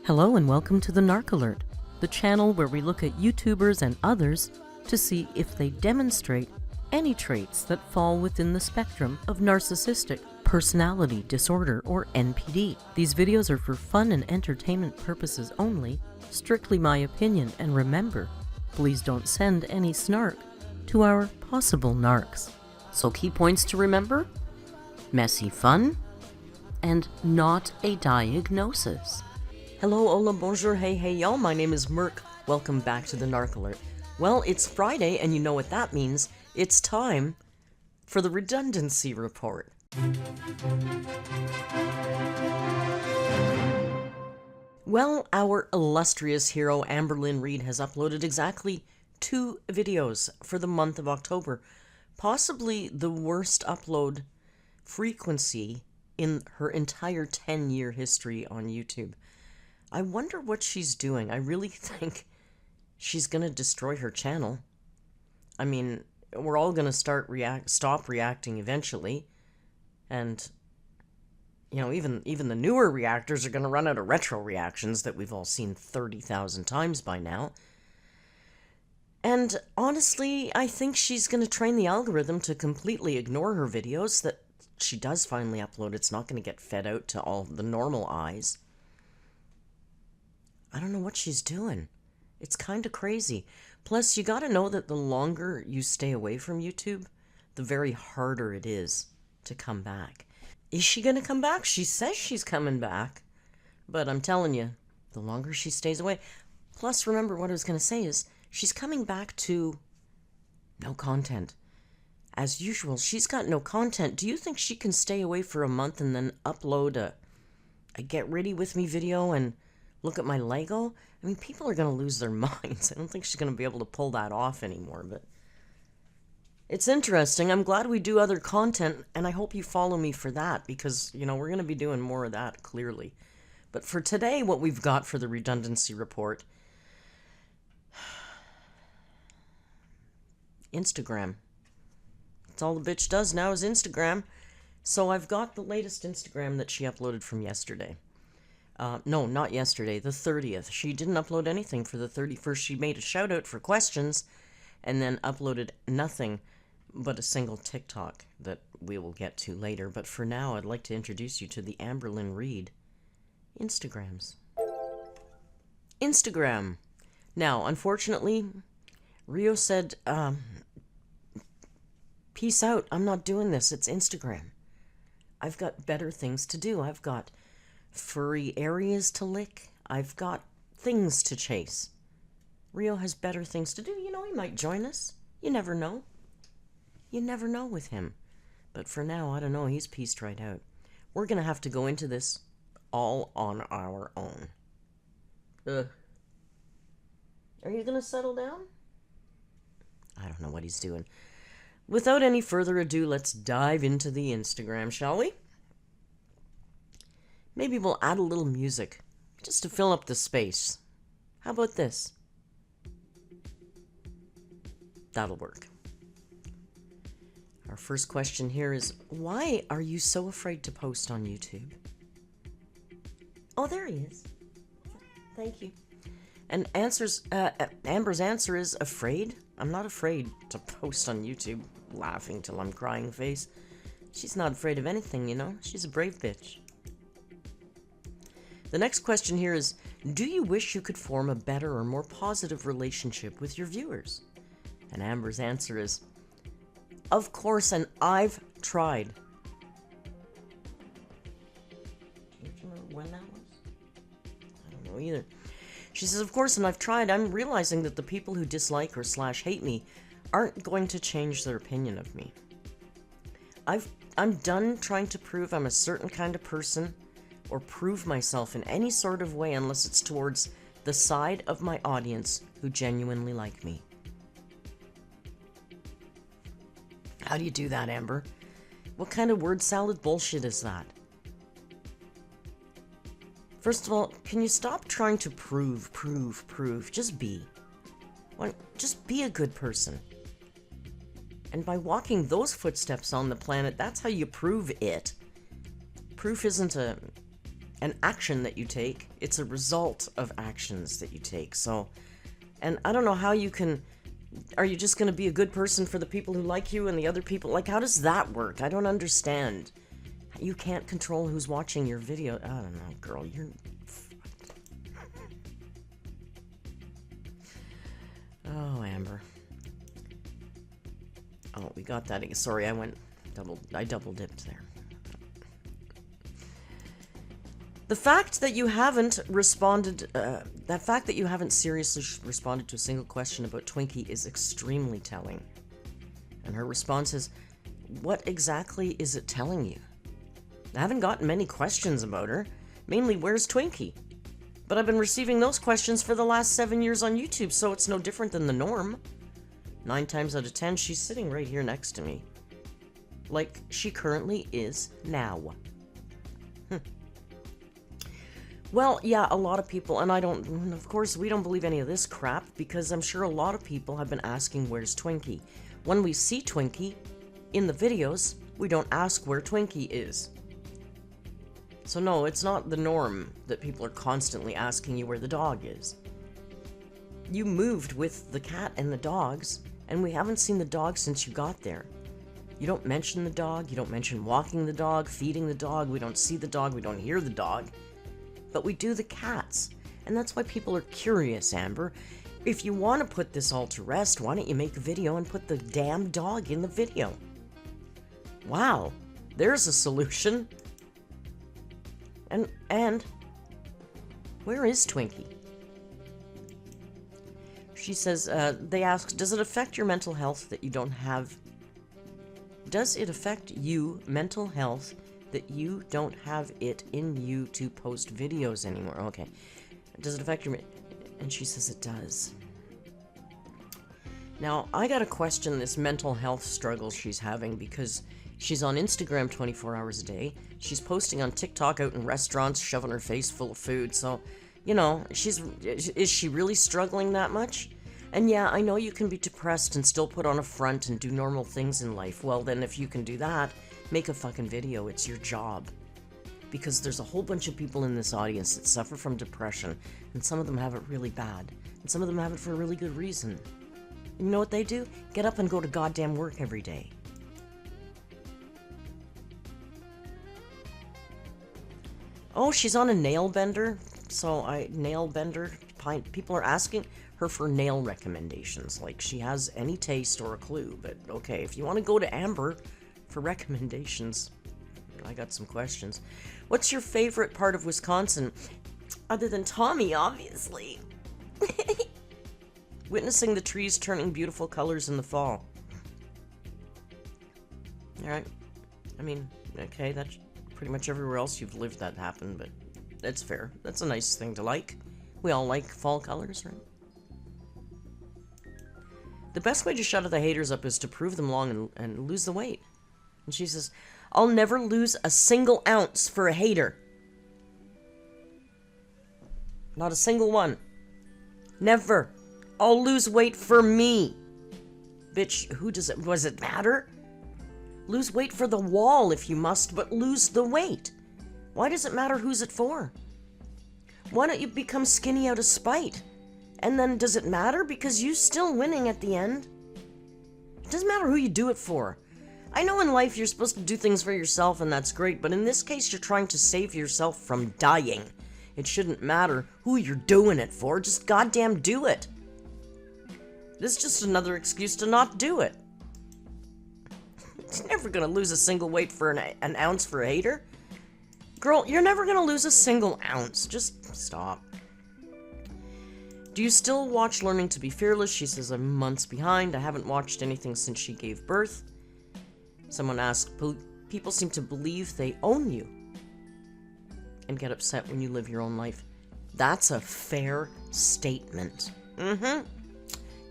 Hello and welcome to the Narc Alert, the channel where we look at YouTubers and others to see if they demonstrate any traits that fall within the spectrum of narcissistic personality disorder or NPD. These videos are for fun and entertainment purposes only, strictly my opinion, and remember, please don't send any snark to our possible narcs. So key points to remember: messy fun and not a diagnosis. Hello, hola, bonjour, hey y'all, my name is Merc. Welcome back to the Narc Alert. Well, it's Friday, and you know what that means. It's time for the Redundancy Report. Well, our illustrious hero Amberlynn Reid has uploaded exactly 2 videos for the month of October. Possibly the worst upload frequency in her entire 10-year history on YouTube. I wonder what she's doing. I really think she's going to destroy her channel. I mean, we're all going to stop reacting eventually. And, you know, even the newer reactors are going to run out of retro reactions that we've all seen 30,000 times by now. And honestly, I think she's going to train the algorithm to completely ignore her videos that she does finally upload. It's not going to get fed out to all the normal eyes. I don't know what she's doing. It's kind of crazy. Plus, you gotta know that the longer you stay away from YouTube, the very harder it is to come back. Is she gonna come back? She says she's coming back. But I'm telling you, the longer she stays away... Plus, remember what I was gonna say is, she's coming back to no content. As usual, she's got no content. Do you think she can stay away for a month and then upload a get ready with me video and look at my Lego? I mean, people are going to lose their minds. I don't think she's going to be able to pull that off anymore, but it's interesting. I'm glad we do other content, and I hope you follow me for that, because, you know, we're going to be doing more of that, clearly. But for today, what we've got for the Redundancy Report: Instagram. That's all the bitch does now is Instagram. So I've got the latest Instagram that she uploaded from yesterday. No, not yesterday, the 30th. She didn't upload anything for the 31st. She made a shout out for questions and then uploaded nothing but a single TikTok that we will get to later. But for now, I'd like to introduce you to the Amberlynn Reid Instagrams. Instagram. Now, unfortunately, Rio said, peace out, I'm not doing this, it's Instagram. I've got better things to do. I've got furry areas to lick. I've got things to chase. Rio has better things to do. You know, he might join us. You never know. You never know with him. But for now, I don't know. He's pieced right out. We're going to have to go into this all on our own. Are you going to settle down? I don't know what he's doing. Without any further ado, let's dive into the Instagram, shall we? Maybe we'll add a little music, just to fill up the space. How about this? That'll work. Our first question here is, why are you so afraid to post on YouTube? Oh, there he is. Thank you. And Amber's answer is, afraid? I'm not afraid to post on YouTube, laughing till I'm crying face. She's not afraid of anything, you know? She's a brave bitch. The next question here is, do you wish you could form a better or more positive relationship with your viewers? And Amber's answer is, of course, and I've tried. Do you remember when that was? I don't know either. She says, of course, and I've tried. I'm realizing that the people who dislike or /hate me aren't going to change their opinion of me. I'm done trying to prove I'm a certain kind of person or prove myself in any sort of way unless it's towards the side of my audience who genuinely like me. How do you do that, Amber? What kind of word salad bullshit is that? First of all, can you stop trying to prove? Just be. Just be a good person. And by walking those footsteps on the planet, that's how you prove it. Proof isn't a an action that you take. It's a result of actions that you take. So, and I don't know how you can... Are you just going to be a good person for the people who like you and the other people? Like, how does that work? I don't understand. You can't control who's watching your video. I don't know, girl. You're... Oh, Amber. Oh, we got that. Sorry, I double dipped there. The fact that you haven't responded, that fact that you haven't seriously responded to a single question about Twinkie is extremely telling. And her response is, what exactly is it telling you? I haven't gotten many questions about her. Mainly, where's Twinkie? But I've been receiving those questions for the last 7 years on YouTube, so it's no different than the norm. 9 times out of 10, she's sitting right here next to me. Like she currently is now. Well, yeah, a lot of people, and of course, we don't believe any of this crap, because I'm sure a lot of people have been asking, where's Twinkie? When we see Twinkie in the videos, we don't ask where Twinkie is. So no, it's not the norm that people are constantly asking you where the dog is. You moved with the cat and the dogs, and we haven't seen the dog since you got there. You don't mention the dog, you don't mention walking the dog, feeding the dog, we don't see the dog, we don't hear the dog. But we do the cats, and that's why people are curious, Amber. If you want to put this all to rest, why don't you make a video and put the damn dog in the video? Wow, there's a solution. And where is Twinkie? She says, they ask, does it affect your mental health that you don't have... Does it affect you, mental health, that you don't have it in you to post videos anymore? Okay. Does it affect your... And she says it does. Now, I gotta question this mental health struggle she's having, because she's on Instagram 24 hours a day. She's posting on TikTok out in restaurants, shoving her face full of food. So, you know, is she really struggling that much? And yeah, I know you can be depressed and still put on a front and do normal things in life. Well, then if you can do that, make a fucking video. It's your job. Because there's a whole bunch of people in this audience that suffer from depression, and some of them have it really bad. And some of them have it for a really good reason. And you know what they do? Get up and go to goddamn work every day. Oh, she's on a nail bender. So nail bender, people are asking her for nail recommendations, like she has any taste or a clue. But okay, if you want to go to Amber for recommendations, I got some questions. What's your favorite part of Wisconsin? Other than Tommy, obviously. Witnessing the trees turning beautiful colors in the fall. Alright. I mean, okay, that's pretty much everywhere else you've lived that happened, but that's fair. That's a nice thing to like. We all like fall colors, right? The best way to shut the haters up is to prove them wrong and lose the weight. And she says, I'll never lose a single ounce for a hater. Not a single one. Never. I'll lose weight for me. Bitch, does it matter? Lose weight for the wall if you must, but lose the weight. Why does it matter who's it for? Why don't you become skinny out of spite? And then does it matter? Because you're still winning at the end. It doesn't matter who you do it for. I know in life you're supposed to do things for yourself, and that's great, but in this case you're trying to save yourself from dying. It shouldn't matter who you're doing it for, just goddamn do it. This is just another excuse to not do it. It's never gonna lose a single weight for an ounce for a hater. Girl, you're never gonna lose a single ounce. Just stop. Do you still watch Learning to be Fearless? She says, I'm months behind. I haven't watched anything since she gave birth. Someone asked, people seem to believe they own you and get upset when you live your own life. That's a fair statement.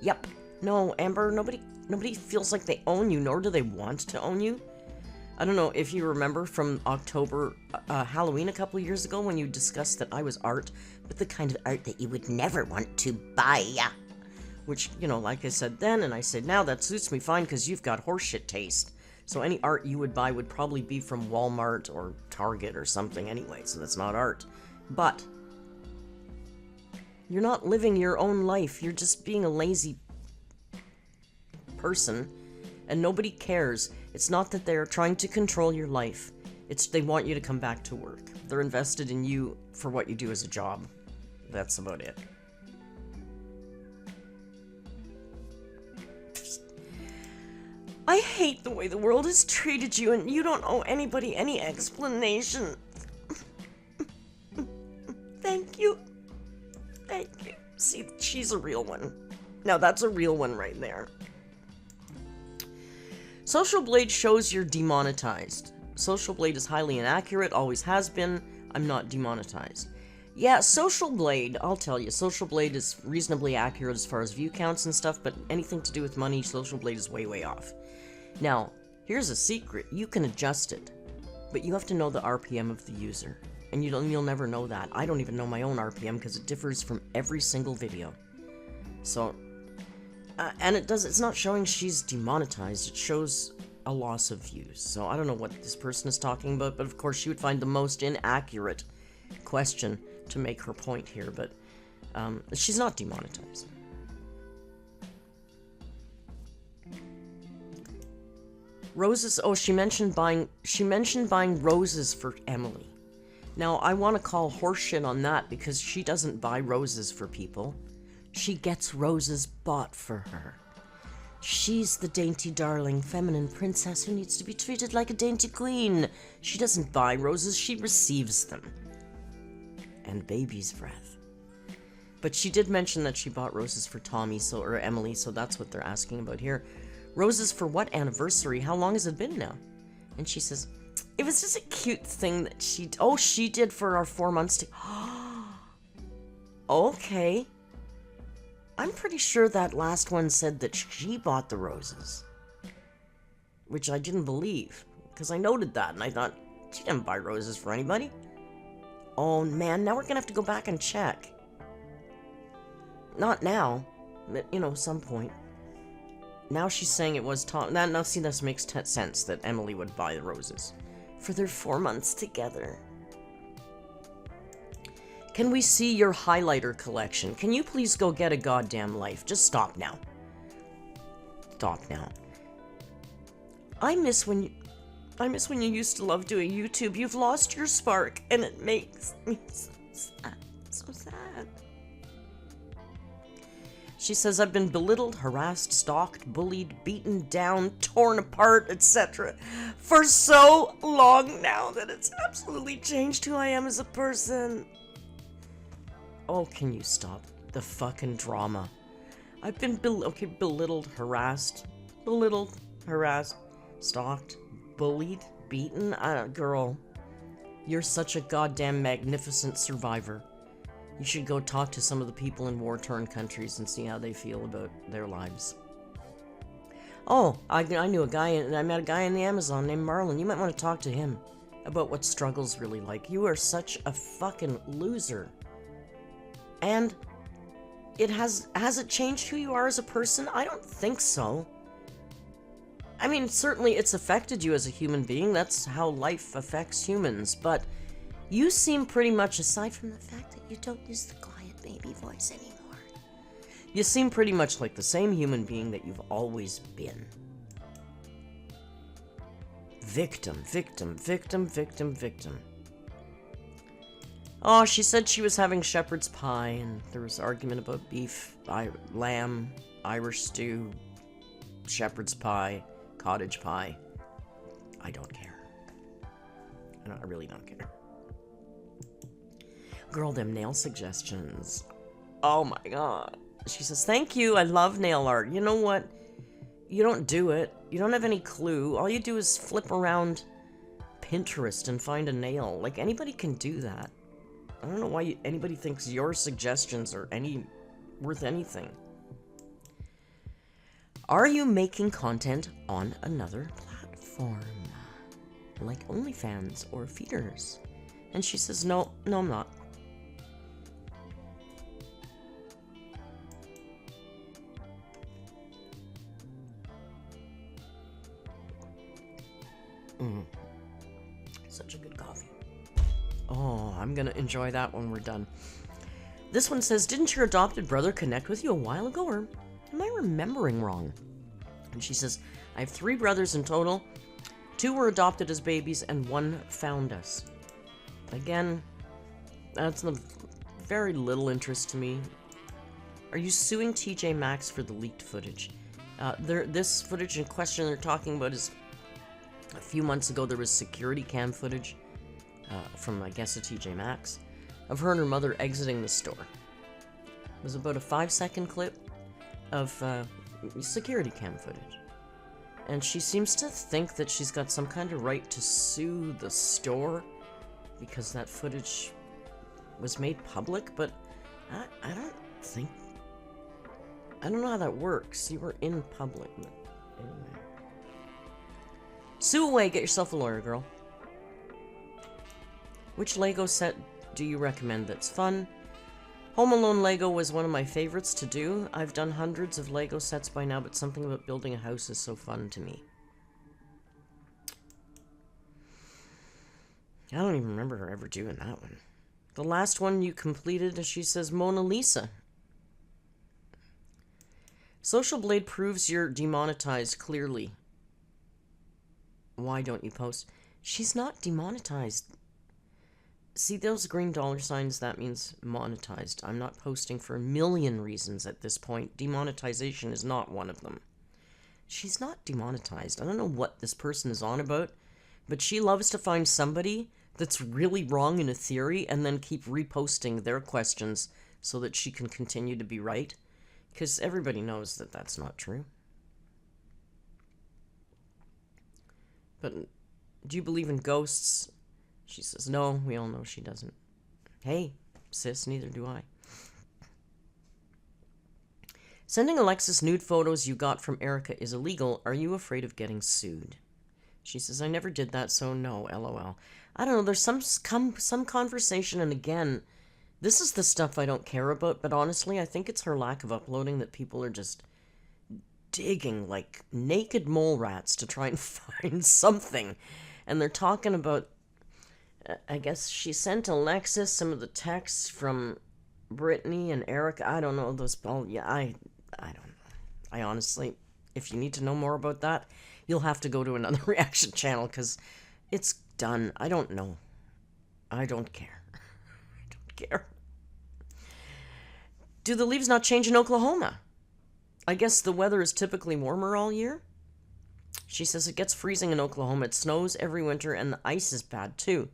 Yep. No, Amber, nobody feels like they own you, nor do they want to own you. I don't know if you remember from October, Halloween a couple years ago when you discussed that I was art, but the kind of art that you would never want to buy. Which, you know, like I said then, and I said now, that suits me fine because you've got horseshit taste. So any art you would buy would probably be from Walmart or Target or something anyway, so that's not art. But you're not living your own life. You're just being a lazy person, and nobody cares. It's not that they're trying to control your life. It's they want you to come back to work. They're invested in you for what you do as a job. That's about it. I hate the way the world has treated you, and you don't owe anybody any explanation. Thank you. Thank you. See, she's a real one. Now, that's a real one right there. Social Blade shows you're demonetized. Social Blade is highly inaccurate, always has been. I'm not demonetized. Yeah, Social Blade, I'll tell you, Social Blade is reasonably accurate as far as view counts and stuff, but anything to do with money, Social Blade is way, way off. Now, here's a secret. You can adjust it, but you have to know the RPM of the user. And you'll never know that. I don't even know my own RPM because it differs from every single video. So, and it's not showing she's demonetized, it shows a loss of views. So I don't know what this person is talking about, but of course she would find the most inaccurate question to make her point here, but she's not demonetized. Roses, oh, she mentioned buying roses for Emily. Now, I want to call horseshit on that because she doesn't buy roses for people. She gets roses bought for her. She's the dainty, darling, feminine princess who needs to be treated like a dainty queen. She doesn't buy roses, she receives them. And baby's breath. But she did mention that she bought roses for Tommy, or Emily, so that's what they're asking about here. Roses for what anniversary? How long has it been now? And she says, it was just a cute thing that she did for our 4 months Okay. I'm pretty sure that last one said that she bought the roses. Which I didn't believe, because I noted that, and I thought, she didn't buy roses for anybody. Oh man, now we're gonna have to go back and check. Not now, but, some point. Now she's saying it was Tom. Now see, this makes sense that Emily would buy the roses. For their 4 months together. Can we see your highlighter collection? Can you please go get a goddamn life? Just stop now. Stop now. I miss when you used to love doing YouTube. You've lost your spark, and it makes me so sad. So sad. She says, I've been belittled, harassed, stalked, bullied, beaten down, torn apart, etc. for so long now that it's absolutely changed who I am as a person. Oh, can you stop the fucking drama? I've been belittled, harassed, stalked, bullied, beaten. Girl, you're such a goddamn magnificent survivor. You should go talk to some of the people in war-torn countries and see how they feel about their lives. Oh, I knew a guy, and I met a guy in the Amazon named Marlon. You might want to talk to him about what struggle's really like. You are such a fucking loser. And has it changed who you are as a person? I don't think so. I mean, certainly it's affected you as a human being. That's how life affects humans. But you seem pretty much, aside from the fact that you don't use the quiet baby voice anymore, you seem pretty much like the same human being that you've always been. Victim, victim, victim, victim, victim. Oh, she said she was having shepherd's pie, and there was argument about beef, lamb, Irish stew, shepherd's pie, cottage pie. I don't care. I really don't care. Girl, them nail suggestions. Oh my god. She says, thank you, I love nail art. You know what? You don't do it. You don't have any clue. All you do is flip around Pinterest and find a nail. Like, anybody can do that. I don't know why anybody thinks your suggestions are worth anything. Are you making content on another platform? Like OnlyFans or Feeders? And she says, no, I'm not. love you. Oh, I'm gonna enjoy that when we're done. This one says, didn't your adopted brother connect with you a while ago, or am I remembering wrong? And she says, I have 3 brothers in total. 2 were adopted as babies, and 1 found us. Again, that's of very little interest to me. Are you suing TJ Maxx for the leaked footage? This footage in question they're talking about is a few months ago. There was security cam footage from, I guess, a TJ Maxx of her and her mother exiting the store. It was about a 5-second clip of security cam footage. And she seems to think that she's got some kind of right to sue the store because that footage was made public, but I don't think... I don't know how that works. You were in public, but anyway. Sue away, get yourself a lawyer, girl. Which Lego set do you recommend that's fun? Home Alone Lego was one of my favorites to do. I've done hundreds of Lego sets by now, but something about building a house is so fun to me. I don't even remember her ever doing that one. The last one you completed, she says, Mona Lisa. Social Blade proves you're demonetized clearly. Why don't you post? She's not demonetized. See those green dollar signs? That means monetized. I'm not posting for a million reasons at this point. Demonetization is not one of them. She's not demonetized. I don't know what this person is on about, but she loves to find somebody that's really wrong in a theory and then keep reposting their questions so that she can continue to be right. Because everybody knows that that's not true. But do you believe in ghosts? She says, no, we all know she doesn't. Hey, sis, neither do I. Sending Alexis nude photos you got from Erica is illegal. Are you afraid of getting sued? She says, I never did that, so no, LOL. I don't know, there's some conversation, and again, this is the stuff I don't care about, but honestly, I think it's her lack of uploading that people are just digging like naked mole rats to try and find something. And they're talking about, I guess she sent Alexis some of the texts from Brittany and Eric. I don't know those. Oh, yeah, I don't know. I honestly, if you need to know more about that, you'll have to go to another reaction channel because it's done. I don't know. I don't care. Care. Do the leaves not change in Oklahoma? I guess the weather is typically warmer all year. She says it gets freezing in Oklahoma. It snows every winter and the ice is bad too.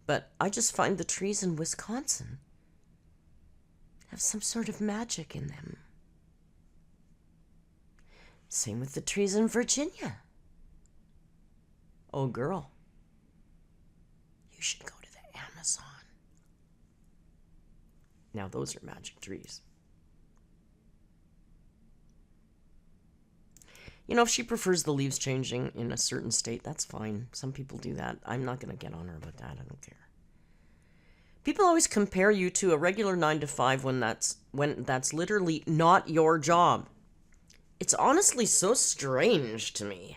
But I just find the trees in Wisconsin have some sort of magic in them. Same with the trees in Virginia. Oh, girl. You should go to the Amazon. Now, those are magic trees. You know, if she prefers the leaves changing in a certain state, that's fine. Some people do that. I'm not going to get on her about that. I don't care. People always compare you to a regular 9-to-5 when that's literally not your job. It's honestly so strange to me.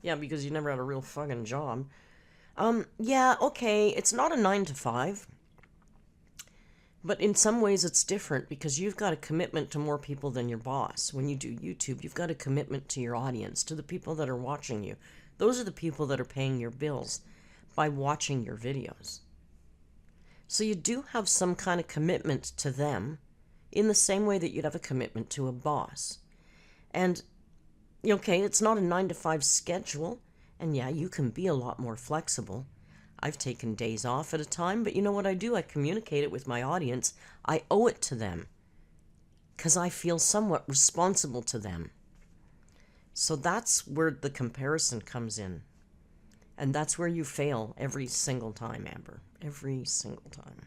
Yeah, because you never had a real fucking job. Yeah, okay, it's not a 9-to-5. But in some ways it's different because you've got a commitment to more people than your boss. When you do YouTube, you've got a commitment to your audience, to the people that are watching you. Those are the people that are paying your bills by watching your videos. So you do have some kind of commitment to them in the same way that you'd have a commitment to a boss. And, okay, it's not a 9-to-5 schedule, and yeah, you can be a lot more flexible. I've taken days off at a time, but you know what I do? I communicate it with my audience. I owe it to them because I feel somewhat responsible to them. So that's where the comparison comes in. And that's where you fail every single time, Amber. Every single time.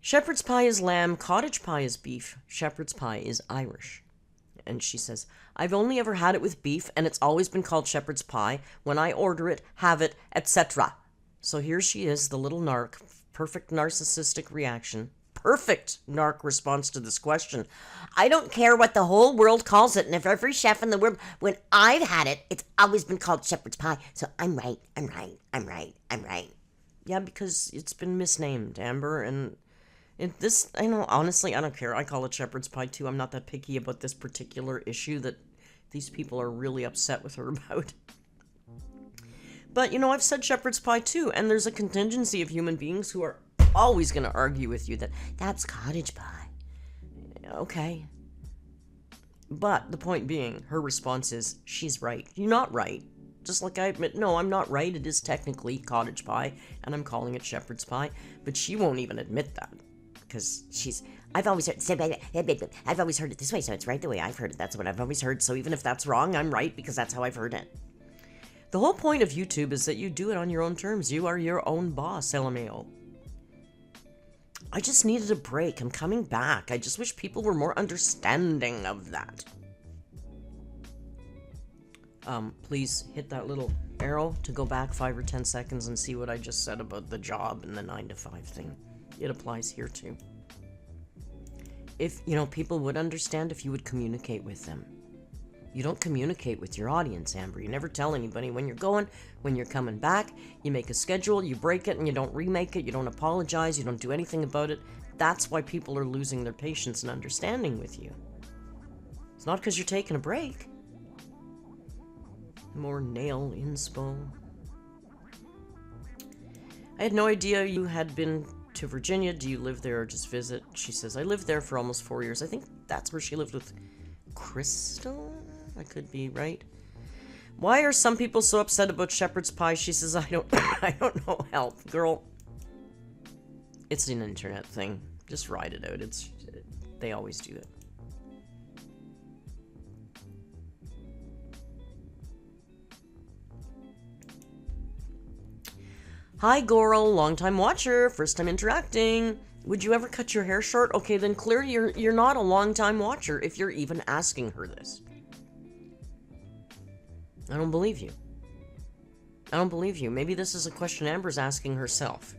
Shepherd's pie is lamb, cottage pie is beef, shepherd's pie is Irish. And she says, I've only ever had it with beef, and it's always been called shepherd's pie. When I order it, have it, etc. So here she is, the little narc, perfect narcissistic reaction. perfect narc response to this question. I don't care what the whole world calls it, and if every chef in the world, when I've had it, it's always been called shepherd's pie. So I'm right, I'm right, I'm right, I'm right. Yeah, because it's been misnamed, Amber, and this, I know, honestly, I don't care. I call it shepherd's pie too. I'm not that picky about this particular issue that these people are really upset with her about. But, you know, I've said shepherd's pie too, and there's a contingency of human beings who are always going to argue with you that that's cottage pie. Okay. But the point being, her response is, she's right. You're not right. Just like I admit, no, I'm not right. It is technically cottage pie, and I'm calling it shepherd's pie. But she won't even admit that. Because I've always heard it this way, so it's right the way I've heard it. That's what I've always heard. So even if that's wrong, I'm right because that's how I've heard it. The whole point of YouTube is that you do it on your own terms. You are your own boss, LMAO. I just needed a break. I'm coming back. I just wish people were more understanding of that. Please hit that little arrow to go back 5 or 10 seconds and see what I just said about the job and the 9 to 5 thing. It applies here too. If, you know, people would understand if you would communicate with them. You don't communicate with your audience, Amber. You never tell anybody when you're going, when you're coming back. You make a schedule, you break it, and you don't remake it. You don't apologize. You don't do anything about it. That's why people are losing their patience and understanding with you. It's not because you're taking a break. More nail inspo. I had no idea you had been to Virginia. Do you live there or just visit? She says, I lived there for almost 4 years. I think that's where she lived with Crystal? I could be right. Why are some people so upset about shepherd's pie? She says, I don't know. Help, girl. It's an internet thing. Just ride it out. They always do it. Hi, Goral, long-time watcher, first-time interacting. Would you ever cut your hair short? Okay, then clearly you're not a long-time watcher if you're even asking her this. I don't believe you. I don't believe you. Maybe this is a question Amber's asking herself.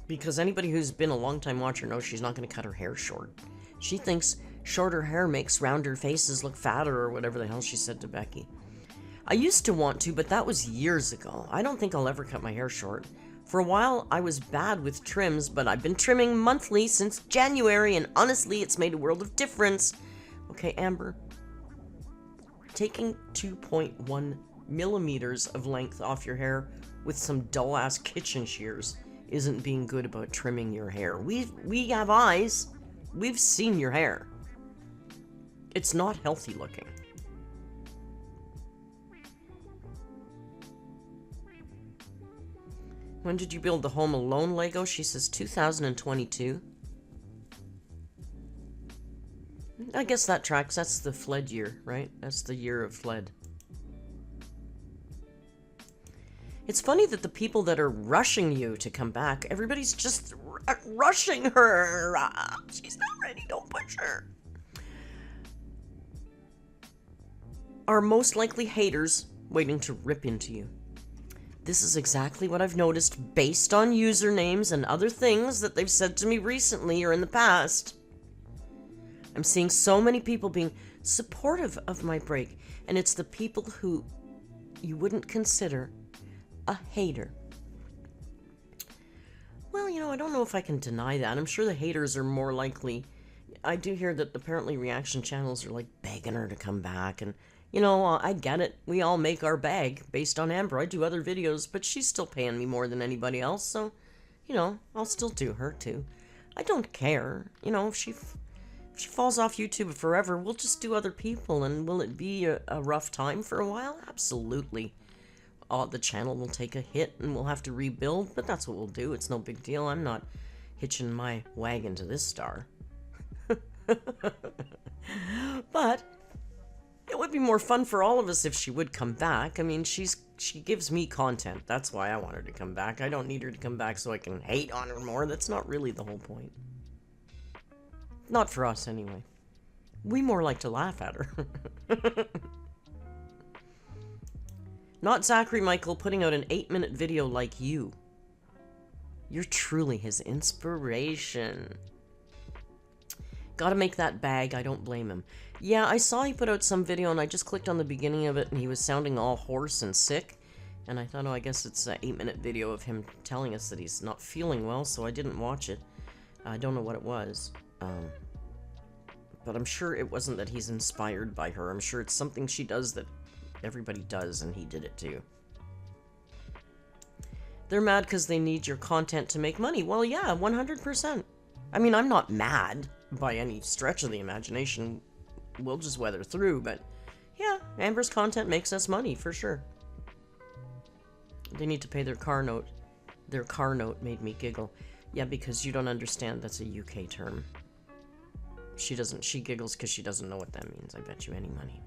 Because anybody who's been a long-time watcher knows she's not going to cut her hair short. She thinks shorter hair makes rounder faces look fatter or whatever the hell she said to Becky. I used to want to, but that was years ago. I don't think I'll ever cut my hair short. For a while, I was bad with trims, but I've been trimming monthly since January, and honestly, it's made a world of difference. Okay, Amber. Taking 2.1 millimeters of length off your hair with some dull-ass kitchen shears isn't being good about trimming your hair. We have eyes. We've seen your hair. It's not healthy looking. When did you build the Home Alone Lego? She says 2022. I guess that tracks. That's the Fled year, right? That's the year of Fled. It's funny that the people that are rushing you to come back, everybody's just rushing her. She's not ready, don't push her. Are most likely haters waiting to rip into you. This is exactly what I've noticed based on usernames and other things that they've said to me recently or in the past. I'm seeing so many people being supportive of my break, and it's the people who you wouldn't consider a hater. Well, you know, I don't know if I can deny that. I'm sure the haters are more likely. I do hear that apparently reaction channels are like begging her to come back, and you know, I get it. We all make our bag based on Amber. I do other videos, but she's still paying me more than anybody else, so, you know, I'll still do her too. I don't care. You know, if she falls off YouTube forever, we'll just do other people, and will it be a rough time for a while? Absolutely. The channel will take a hit, and we'll have to rebuild, but that's what we'll do. It's no big deal. I'm not hitching my wagon to this star. But it would be more fun for all of us if she would come back. I mean, she gives me content. That's why I want her to come back. I don't need her to come back so I can hate on her more. That's not really the whole point. Not for us, anyway. We more like to laugh at her. Not Zachary Michael putting out an 8-minute video like you. You're truly his inspiration. Gotta make that bag, I don't blame him. Yeah, I saw he put out some video and I just clicked on the beginning of it and he was sounding all hoarse and sick. And I thought, oh, I guess it's an 8-minute video of him telling us that he's not feeling well, so I didn't watch it. I don't know what it was. But I'm sure it wasn't that he's inspired by her. I'm sure it's something she does that everybody does, and he did it too. They're mad because they need your content to make money. Well, yeah, 100%. I mean, I'm not mad by any stretch of the imagination. We'll just weather through, but yeah, Amber's content makes us money, for sure. They need to pay their car note. Their car note made me giggle. Yeah, because you don't understand, that's a UK term. She giggles because she doesn't know what that means. I bet you any money.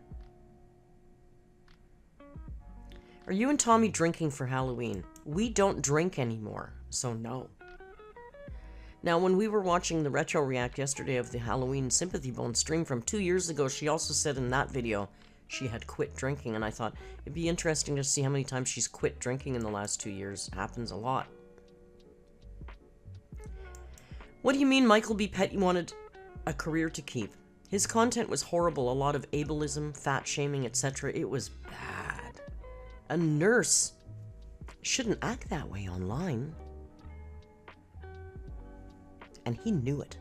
Are you and Tommy drinking for Halloween? We don't drink anymore, so no. Now, when we were watching the retro react yesterday of the Halloween Sympathy Bone stream from 2 years ago, she also said in that video she had quit drinking, and I thought it'd be interesting to see how many times she's quit drinking in the last 2 years. It happens a lot. What do you mean Michael B. Petty wanted a career to keep? His content was horrible, a lot of ableism, fat shaming, etc. It was bad. A nurse shouldn't act that way online. And he knew it.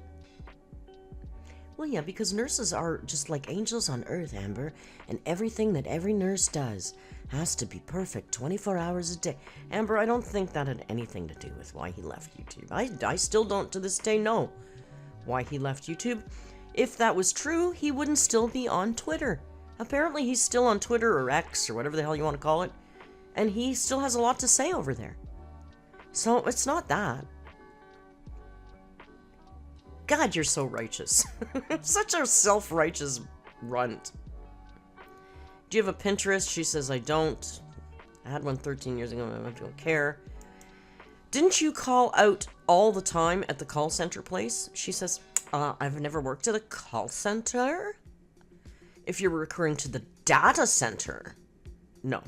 Well, yeah, because nurses are just like angels on earth, Amber, and everything that every nurse does has to be perfect 24 hours a day. Amber, I don't think that had anything to do with why he left YouTube. I still don't to this day know why he left YouTube. If that was true, he wouldn't still be on Twitter. Apparently he's still on Twitter or X or whatever the hell you want to call it, and he still has a lot to say over there. So it's not that. God, you're so righteous. Such a self-righteous runt. Do you have a Pinterest? She says, I don't. I had one 13 years ago, I don't care. Didn't you call out all the time at the call center place? She says, I've never worked at a call center. If you're referring to the data center, no.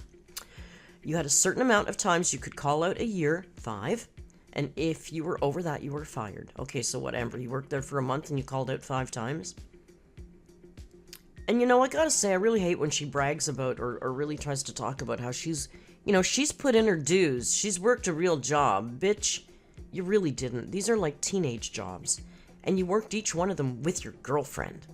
You had a certain amount of times you could call out a year, 5. And if you were over that, you were fired. Okay, so what, Amber? You worked there for a month and you called out 5 times? And you know, I gotta say, I really hate when she brags about or really tries to talk about how she's, you know, she's put in her dues. She's worked a real job. Bitch, you really didn't. These are like teenage jobs. And you worked each one of them with your girlfriend.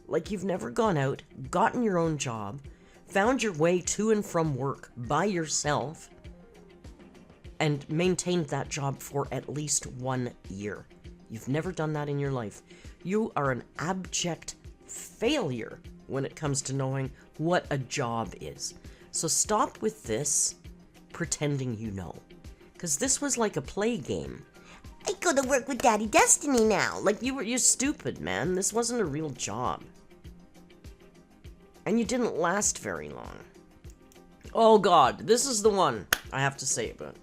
Like, you've never gone out, gotten your own job, found your way to and from work by yourself, and maintained that job for at least 1 year. You've never done that in your life. You are an abject failure when it comes to knowing what a job is. So stop with this pretending you know. Because this was like a play game. I go to work with Daddy Destiny now. Like, you're stupid, man. This wasn't a real job. And you didn't last very long. Oh God, this is the one I have to say about it.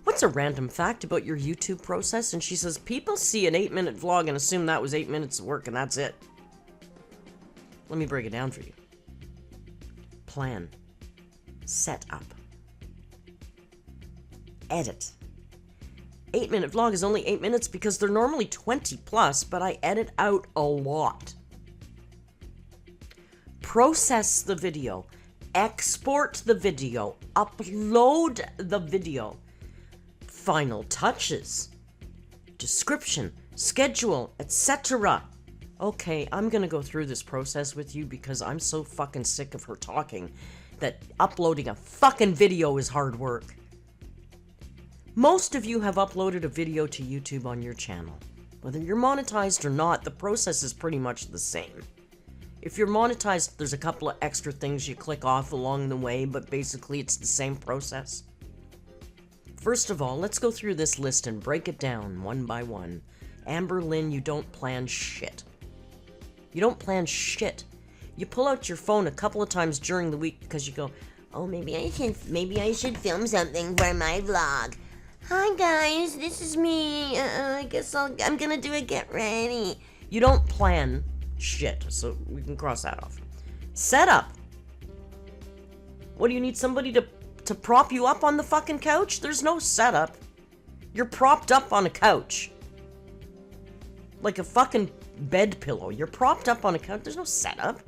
What's a random fact about your YouTube process? And she says, people see an 8-minute vlog and assume that was 8 minutes of work and that's it. Let me break it down for you. Plan. Set up. Edit. 8-minute vlog is only 8 minutes because they're normally 20 plus, but I edit out a lot. Process the video. Export the video. Upload the video. Final touches, description, schedule, etc. Okay, I'm gonna go through this process with you because I'm so fucking sick of her talking that uploading a fucking video is hard work. Most of you have uploaded a video to YouTube on your channel. Whether you're monetized or not, the process is pretty much the same. If you're monetized, there's a couple of extra things you click off along the way, but basically it's the same process. First of all, let's go through this list and break it down one by one. Amberlynn, you don't plan shit. You don't plan shit. You pull out your phone a couple of times during the week because you go, oh, maybe I should film something for my vlog. Hi guys, this is me. I guess I'm gonna do a get ready. You don't plan shit, so we can cross that off. Setup. What do you need somebody to prop you up on the fucking couch? There's no setup. You're propped up on a couch. Like a fucking bed pillow. You're propped up on a couch. There's no setup.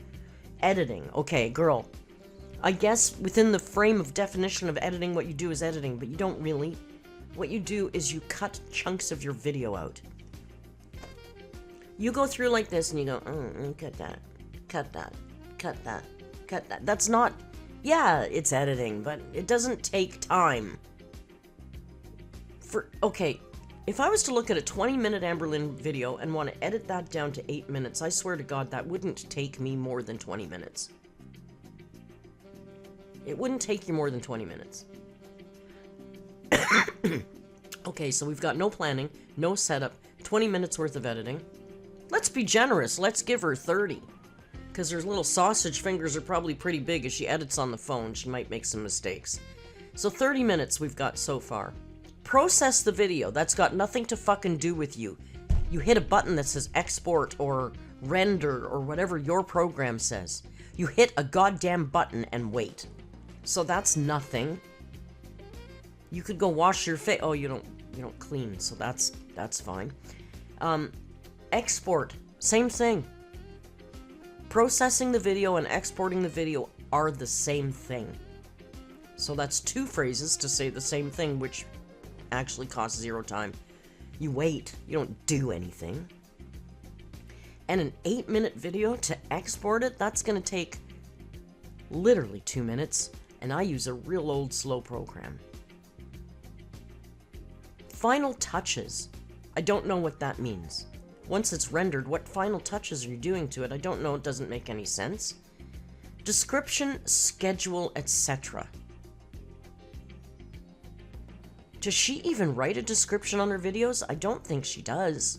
Editing. Okay, girl. I guess within the frame of definition of editing, what you do is editing, but you don't really. What you do is you cut chunks of your video out. You go through like this and you go, cut that, cut that, cut that, cut that. That's not, yeah, it's editing, but it doesn't take time. Okay, if I was to look at a 20-minute Amberlynn video and want to edit that down to 8 minutes, I swear to God, that wouldn't take me more than 20 minutes. It wouldn't take you more than 20 minutes. Okay, so we've got no planning, no setup, 20 minutes worth of editing. Let's be generous. Let's give her 30. Because her little sausage fingers are probably pretty big as she edits on the phone. She might make some mistakes. So 30 minutes we've got so far. Process the video. That's got nothing to fucking do with you. You hit a button that says export or render or whatever your program says. You hit a goddamn button and wait. So that's nothing. You could go wash your face. Oh, you don't clean, so that's fine. Export, same thing. Processing the video and exporting the video are the same thing. So that's two phrases to say the same thing, which actually costs 0 time. You wait, you don't do anything. And an 8-minute video to export it, that's gonna take literally 2 minutes, and I use a real old slow program. Final touches. I don't know what that means. Once it's rendered, what final touches are you doing to it? I don't know, it doesn't make any sense. Description, schedule, etc. Does she even write a description on her videos? I don't think she does.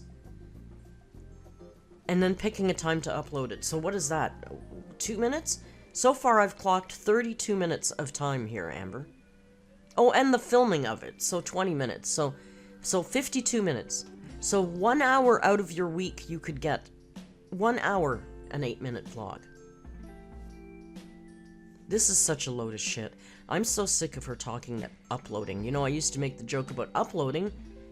And then picking a time to upload it. So what is that? 2 minutes? So far I've clocked 32 minutes of time here, Amber. Oh, and the filming of it. So 20 minutes. So 52 minutes. So 1 hour out of your week you could get 1 hour an 8-minute vlog. This is such a load of shit. I'm so sick of her talking that uploading. You know, I used to make the joke about uploading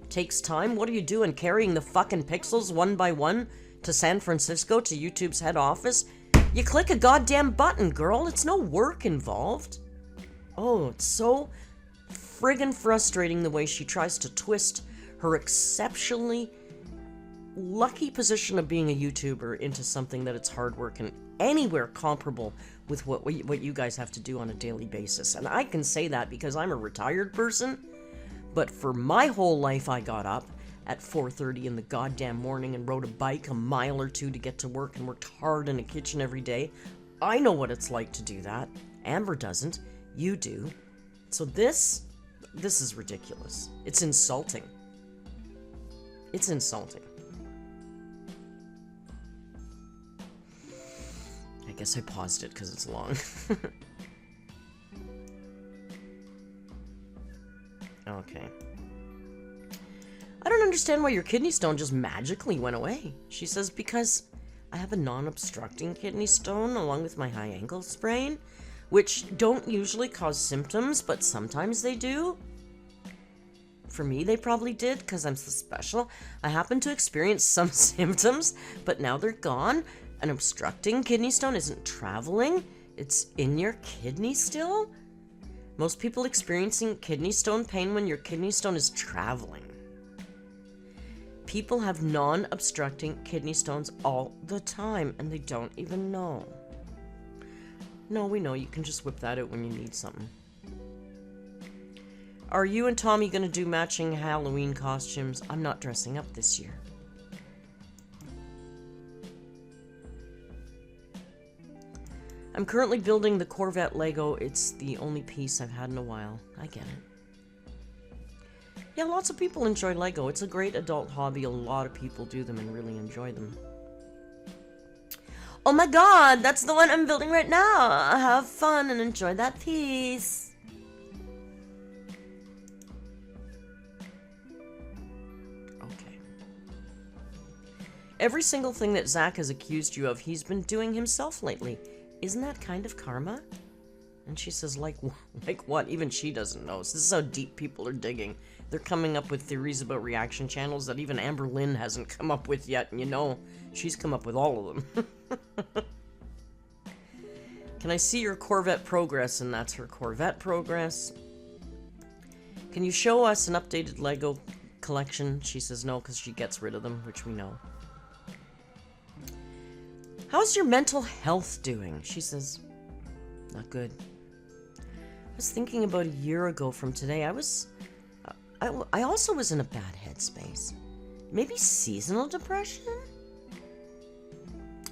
takes time. What are you doing? Carrying the fucking pixels one by one to San Francisco, to YouTube's head office? You click a goddamn button, girl. It's no work involved. Oh, it's so friggin' frustrating the way she tries to twist her exceptionally lucky position of being a YouTuber into something that it's hard work and anywhere comparable with what you guys have to do on a daily basis. And I can say that because I'm a retired person, but for my whole life I got up at 4:30 in the goddamn morning and rode a bike a mile or two to get to work and worked hard in a kitchen every day. I know what it's like to do that. Amber doesn't. You do. So this is ridiculous. It's insulting. It's insulting. I guess I paused it because it's long. Okay. I don't understand why your kidney stone just magically went away. She says, because I have a non-obstructing kidney stone along with my high ankle sprain, which don't usually cause symptoms, but sometimes they do. For me, they probably did, because I'm so special. I happen to experience some symptoms, but now they're gone. An obstructing kidney stone isn't traveling. It's in your kidney still. Most people experiencing kidney stone pain when your kidney stone is traveling. People have non-obstructing kidney stones all the time, and they don't even know. No, we know. You can just whip that out when you need something. Are you and Tommy going to do matching Halloween costumes? I'm not dressing up this year. I'm currently building the Corvette Lego. It's the only piece I've had in a while. I get it. Yeah, lots of people enjoy Lego. It's a great adult hobby. A lot of people do them and really enjoy them. Oh my god, that's the one I'm building right now. Have fun and enjoy that piece. Okay. Every single thing that Zach has accused you of, he's been doing himself lately. Isn't that kind of karma? And she says, like what? Even she doesn't know. So this is how deep people are digging. They're coming up with theories about reaction channels that even Amberlynn hasn't come up with yet. And you know, she's come up with all of them. Can I see your Corvette progress? And that's her Corvette progress. Can you show us an updated Lego collection? She says no, because she gets rid of them, which we know. How's your mental health doing? She says, not good. I was thinking about a year ago from today. I also was in a bad headspace. Maybe seasonal depression?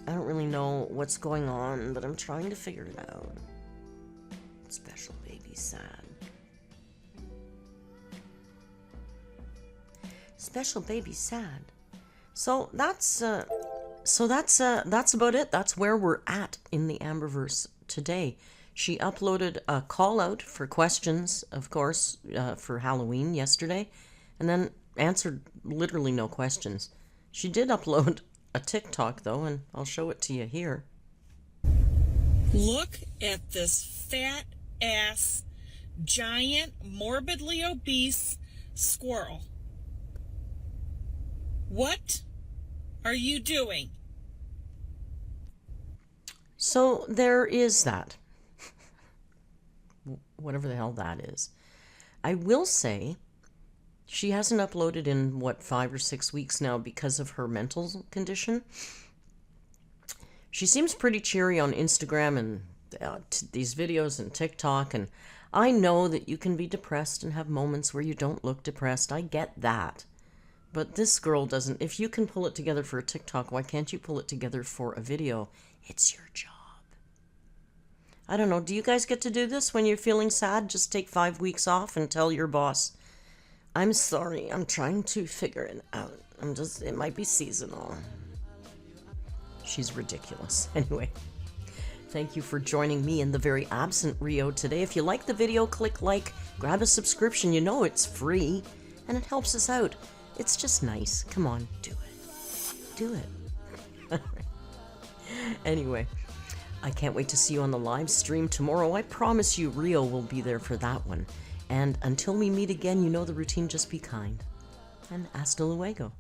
I don't really know what's going on, but I'm trying to figure it out. Special baby sad. Special baby sad. So that's about it. That's where we're at in the Amberverse today. She uploaded a call out for questions, of course, for Halloween yesterday, and then answered literally no questions. She did upload a TikTok, though, and I'll show it to you here. Look at this fat-ass, giant, morbidly obese squirrel. What are you doing? So there is that. Whatever the hell that is. I will say she hasn't uploaded in, 5 or 6 weeks now because of her mental condition. She seems pretty cheery on Instagram and these videos and TikTok, and I know that you can be depressed and have moments where you don't look depressed. I get that. But this girl doesn't. If you can pull it together for a TikTok, why can't you pull it together for a video? It's your job. I don't know. Do you guys get to do this when you're feeling sad? Just take 5 weeks off and tell your boss, I'm sorry, I'm trying to figure it out. It might be seasonal. She's ridiculous. Anyway, thank you for joining me and the very absent Rio today. If you like the video, click like, grab a subscription. You know it's free, and it helps us out. It's just nice. Come on, do it. Do it. Anyway, I can't wait to see you on the live stream tomorrow. I promise you Rio will be there for that one. And until we meet again, you know the routine, just be kind. And hasta luego.